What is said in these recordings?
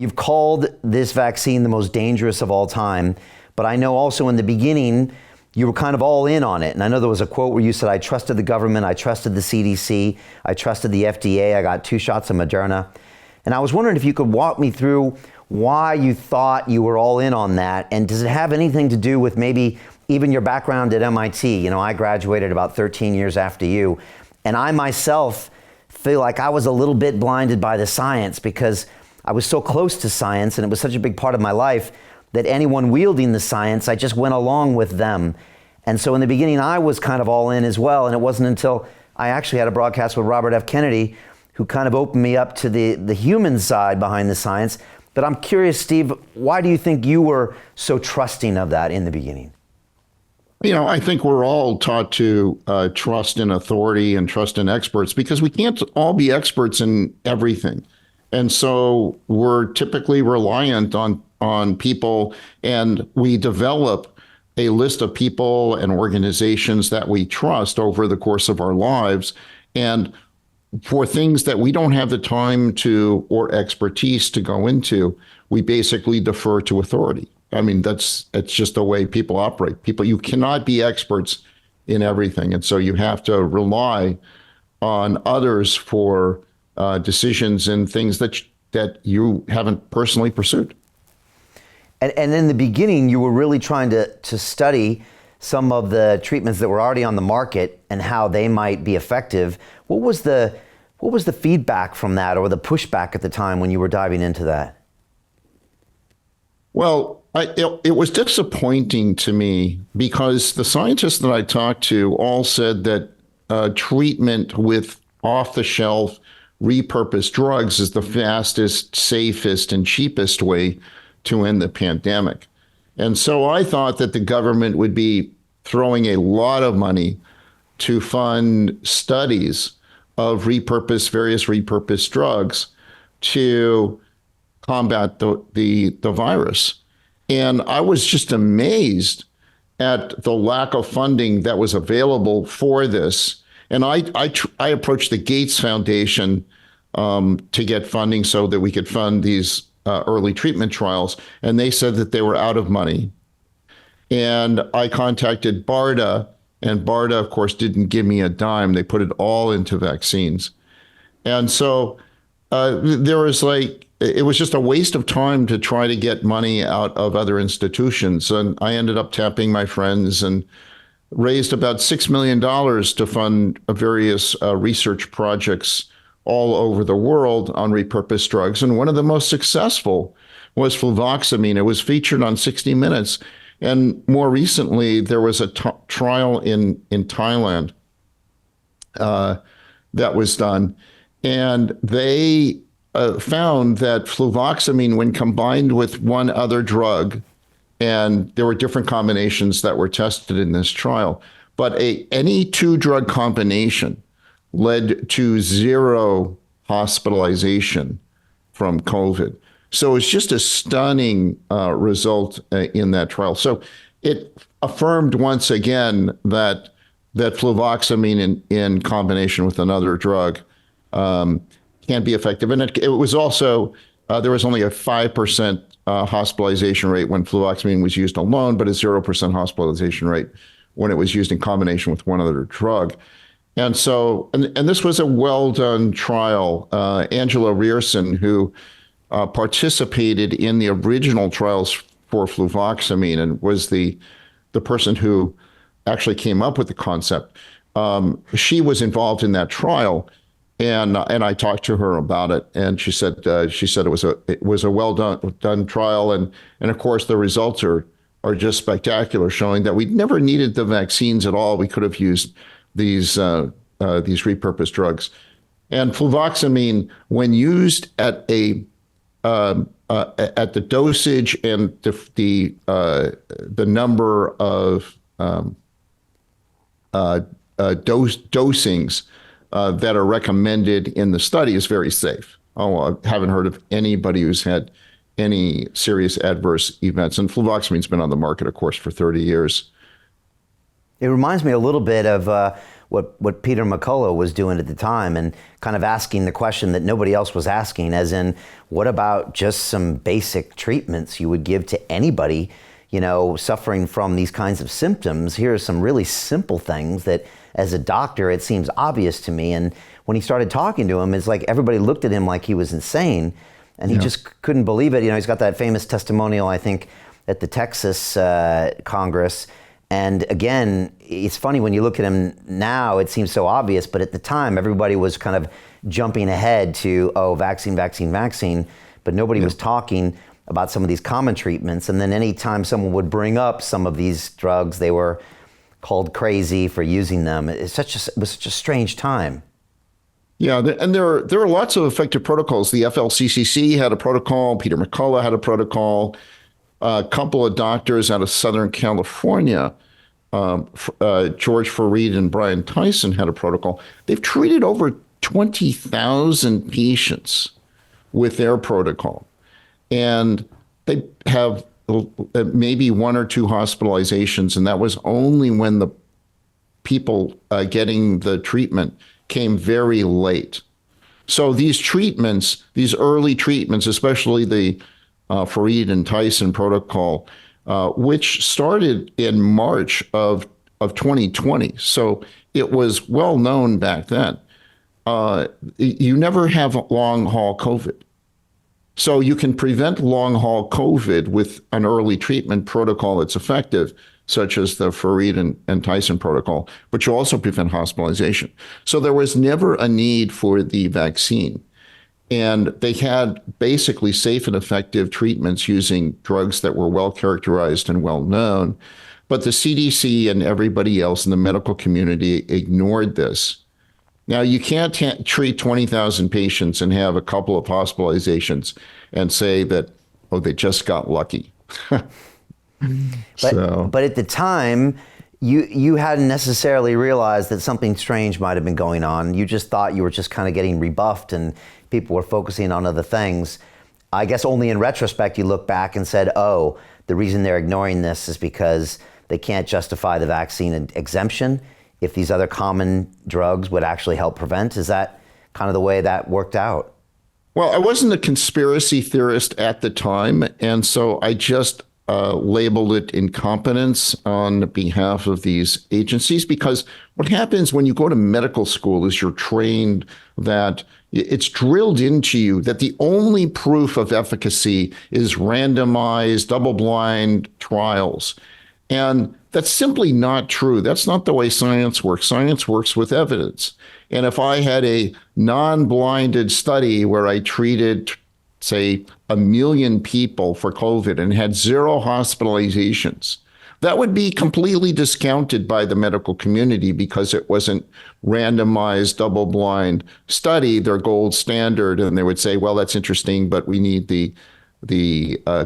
You've called this vaccine the most dangerous of all time, but I know also in the beginning, you were kind of all in on it. And I know there was a quote where you said, I trusted the government, I trusted the CDC, I trusted the FDA, I got 2 shots of Moderna. And I was wondering if you could walk me through why you thought you were all in on that. And does it have anything to do with maybe even your background at MIT? You know, I graduated about 13 years after you. And I myself feel like I was a little bit blinded by the science because I was so close to science and it was such a big part of my life that anyone wielding the science, I just went along with them. And so in the beginning, I was kind of all in as well. And it wasn't until I actually had a broadcast with Robert F. Kennedy who kind of opened me up to the human side behind the science. But I'm curious, Steve, why do you think you were so trusting of that in the beginning? You know, I think we're all taught to trust in authority and trust in experts because we can't all be experts in everything. And so we're typically reliant on people, and we develop a list of people and organizations that we trust over the course of our lives. And for things that we don't have the time to or expertise to go into, we basically defer to authority. I mean, it's just the way people operate. You cannot be experts in everything. And so you have to rely on others for decisions and things that you haven't personally pursued. And in the beginning, you were really trying to study some of the treatments that were already on the market and how they might be effective. What was the feedback from that or the pushback at the time when you were diving into that? Well, it was disappointing to me because the scientists that I talked to all said that treatment with off-the-shelf repurposed drugs is the fastest, safest, and cheapest way to end the pandemic. And so I thought that the government would be throwing a lot of money to fund studies of various repurposed drugs to combat the virus. And I was just amazed at the lack of funding that was available for this. And I approached the Gates Foundation to get funding so that we could fund these early treatment trials. And they said that they were out of money. And I contacted BARDA, and BARDA, of course, didn't give me a dime. They put it all into vaccines. And so it was just a waste of time to try to get money out of other institutions. And I ended up tapping my friends and raised about $6 million to fund various research projects all over the world on repurposed drugs. And one of the most successful was fluvoxamine. It was featured on 60 Minutes. And more recently, there was a trial in Thailand that was done. And they found that fluvoxamine, when combined with one other drug, and there were different combinations that were tested in this trial, but any 2-drug combination led to 0 hospitalization from COVID. So it's just a stunning result in that trial. So it affirmed once again that fluvoxamine in combination with another drug can be effective. And it was also, there was only a 5% hospitalization rate when fluvoxamine was used alone, but a 0% hospitalization rate when it was used in combination with one other drug. And so, and this was a well-done trial. Angela Rierson, who participated in the original trials for fluvoxamine and was the person who actually came up with the concept. She was involved in that trial, and I talked to her about it, and she said it was a well done trial, and of course the results are just spectacular, showing that we never needed the vaccines at all. We could have used these repurposed drugs, and fluvoxamine, when used at the dosage and the number of dosings that are recommended in the study, is very safe. I haven't heard of anybody who's had any serious adverse events. And fluvoxamine's been on the market, of course, for 30 years. It reminds me a little bit of what Peter McCullough was doing at the time, and kind of asking the question that nobody else was asking, as in, what about just some basic treatments you would give to anybody, you know, suffering from these kinds of symptoms? Here are some really simple things that, as a doctor, it seems obvious to me. And when he started talking to him, it's like everybody looked at him like he was insane, and he just couldn't believe it. You know, he's got that famous testimonial, I think, at the Texas Congress. And again, it's funny when you look at him now, it seems so obvious, but at the time, everybody was kind of jumping ahead to, oh, vaccine, vaccine, vaccine, but nobody was talking about some of these common treatments. And then anytime someone would bring up some of these drugs, they were called crazy for using them. It was such a strange time. Yeah, and there are lots of effective protocols. The FLCCC had a protocol. Peter McCullough had a protocol. A couple of doctors out of Southern California, George Fareed and Brian Tyson, had a protocol. They've treated over 20,000 patients with their protocol. And they have maybe 1 or 2 hospitalizations, and that was only when the people getting the treatment came very late. So these treatments, these early treatments, especially the Fareed and Tyson protocol, which started in March of 2020. So it was well known back then. You never have long haul COVID. So you can prevent long haul COVID with an early treatment protocol that's effective, such as the Fareed and Tyson protocol, but you also prevent hospitalization. So there was never a need for the vaccine. And they had basically safe and effective treatments using drugs that were well characterized and well known. But the CDC and everybody else in the medical community ignored this. Now, you can't treat 20,000 patients and have a couple of hospitalizations and say that, oh, they just got lucky. But at the time, you hadn't necessarily realized that something strange might have been going on. You just thought you were just kind of getting rebuffed and people were focusing on other things. I guess only in retrospect you look back and said, oh, the reason they're ignoring this is because they can't justify the vaccine exemption if these other common drugs would actually help prevent. Is that kind of the way that worked out? Well, I wasn't a conspiracy theorist at the time, and so I just labeled it incompetence on behalf of these agencies, because what happens when you go to medical school is you're trained that it's drilled into you that the only proof of efficacy is randomized, double-blind trials. And that's simply not true. That's not the way science works. Science works with evidence. And if I had a non-blinded study where I treated, say, 1 million people for COVID and had 0 hospitalizations, that would be completely discounted by the medical community because it wasn't randomized, double-blind study, their gold standard. And they would say, well, that's interesting, but we need the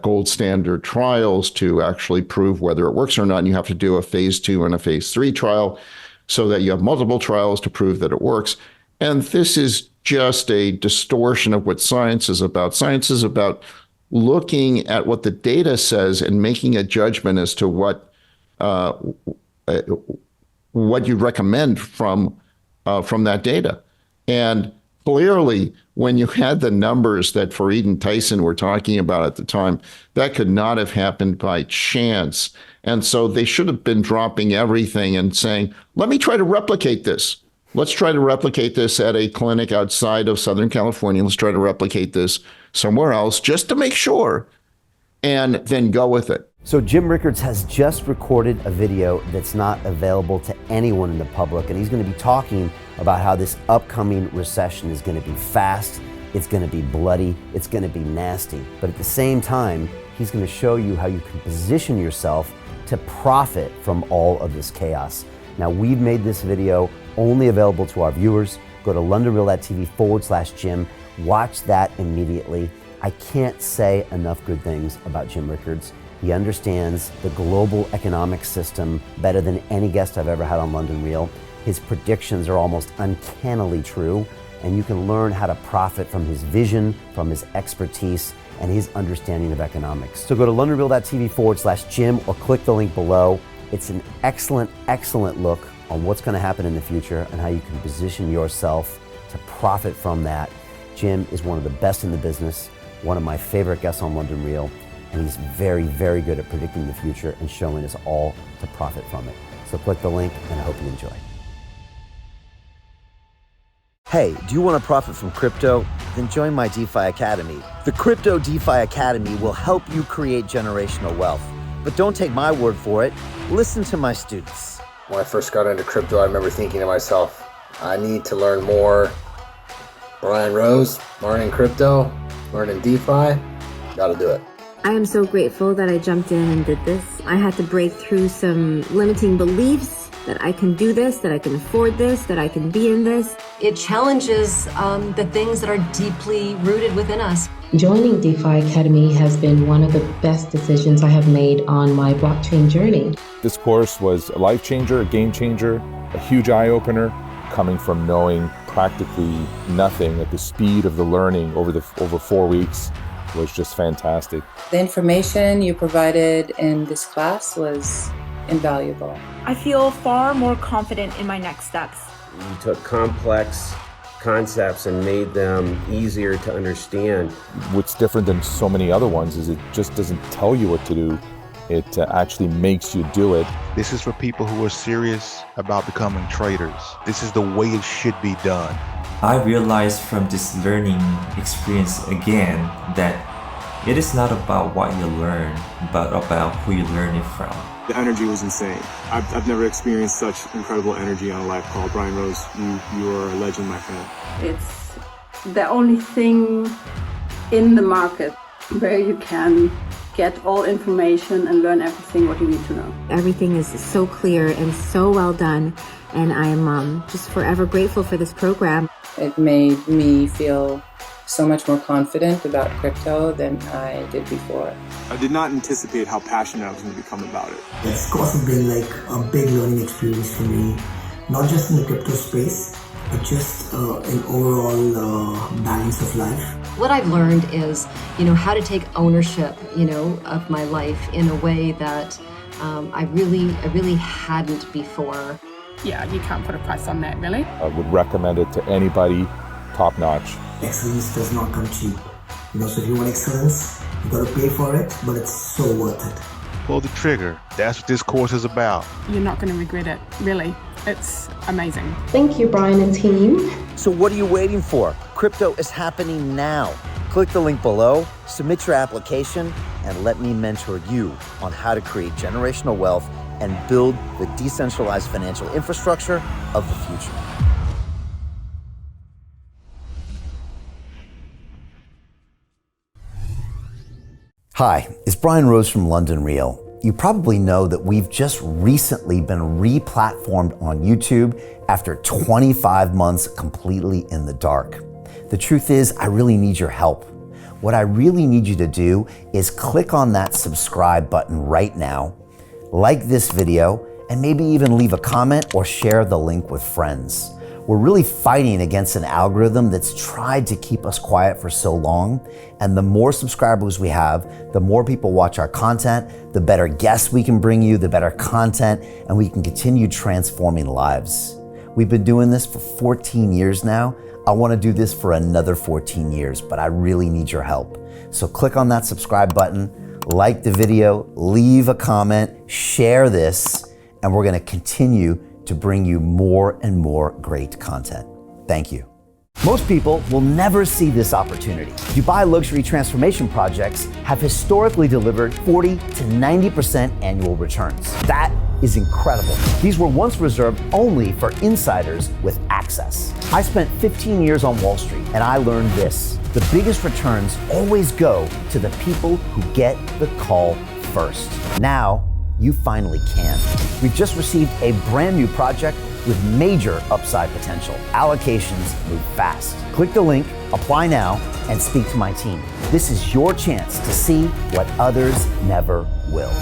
gold standard trials to actually prove whether it works or not. And you have to do a phase 2 and a phase 3 trial so that you have multiple trials to prove that it works. And this is just a distortion of what science is about. Science is about looking at what the data says and making a judgment as to what you recommend from that data. And clearly, when you had the numbers that Fareed and Tyson were talking about at the time, that could not have happened by chance. And so they should have been dropping everything and saying, let me try to replicate this. Let's try to replicate this at a clinic outside of Southern California. Let's try to replicate this somewhere else just to make sure, and then go with it. So Jim Rickards has just recorded a video that's not available to anyone in the public, and he's going to be talking about how this upcoming recession is going to be fast, it's going to be bloody, it's going to be nasty. But at the same time, he's going to show you how you can position yourself to profit from all of this chaos. Now, we've made this video only available to our viewers. Go to londonreal.tv/Jim. Watch that immediately. I can't say enough good things about Jim Rickards. He understands the global economic system better than any guest I've ever had on London Real. His predictions are almost uncannily true, and you can learn how to profit from his vision, from his expertise, and his understanding of economics. So go to londonreal.tv/Jim or click the link below. It's an excellent, excellent look on what's going to happen in the future and how you can position yourself to profit from that. Jim is one of the best in the business, one of my favorite guests on London Real, and he's very, very good at predicting the future and showing us all to profit from it. So click the link, and I hope you enjoy. Hey, do you want to profit from crypto? Then join my DeFi Academy. The Crypto DeFi Academy will help you create generational wealth. But don't take my word for it. Listen to my students. When I first got into crypto, I remember thinking to myself, I need to learn more. Brian Rose, learning crypto, learning DeFi, gotta do it. I am so grateful that I jumped in and did this. I had to break through some limiting beliefs that I can do this, that I can afford this, that I can be in this. It challenges the things that are deeply rooted within us. Joining DeFi Academy has been one of the best decisions I have made on my blockchain journey. This course was a life changer, a game changer, a huge eye-opener, coming from knowing practically nothing at the speed of the learning over 4 weeks was just fantastic. The information you provided in this class was invaluable. I feel far more confident in my next steps. You took complex concepts and made them easier to understand. What's different than so many other ones is it just doesn't tell you what to do. It actually makes you do it. This is for people who are serious about becoming traders. This is the way it should be done. I realized from this learning experience again that it is not about what you learn, but about who you learn it from. The energy was insane. I've never experienced such incredible energy on a live call. Brian Rose, you are a legend, my friend. It's the only thing in the market where you can get all information and learn everything what you need to know. Everything is so clear and so well done, and I'm just forever grateful for this program. It made me feel so much more confident about crypto than I did before. I did not anticipate how passionate I was going to become about it. This course has been like a big learning experience for me, not just in the crypto space, but just in overall balance of life. What I've learned is, how to take ownership, of my life in a way that I really hadn't before. Yeah, you can't put a price on that, really. I would recommend it to anybody, top notch. Excellence does not come cheap. So if you want excellence, you gotta pay for it, but it's so worth it. Pull the trigger. That's what this course is about. You're not going to regret it, really. It's amazing. Thank you, Brian and team. So what are you waiting for? Crypto is happening now. Click the link below, submit your application, and let me mentor you on how to create generational wealth and build the decentralized financial infrastructure of the future. Hi, it's Brian Rose from London Real. You probably know that we've just recently been re-platformed on YouTube after 25 months completely in the dark. The truth is, I really need your help. What I really need you to do is click on that subscribe button right now, like this video, and maybe even leave a comment or share the link with friends. We're really fighting against an algorithm that's tried to keep us quiet for so long. And the more subscribers we have, the more people watch our content, the better guests we can bring you, the better content, and we can continue transforming lives. We've been doing this for 14 years now. I want to do this for another 14 years, but I really need your help. So click on that subscribe button, like the video, leave a comment, share this, and we're going to continue to bring you more and more great content. Thank you. Most people will never see this opportunity. Dubai luxury transformation projects have historically delivered 40 to 90% annual returns. That is incredible. These were once reserved only for insiders with access. I spent 15 years on Wall Street, and I learned this: the biggest returns always go to the people who get the call first. Now, you finally can. We've just received a brand new project with major upside potential. Allocations move fast. Click the link, apply now, and speak to my team. This is your chance to see what others never will.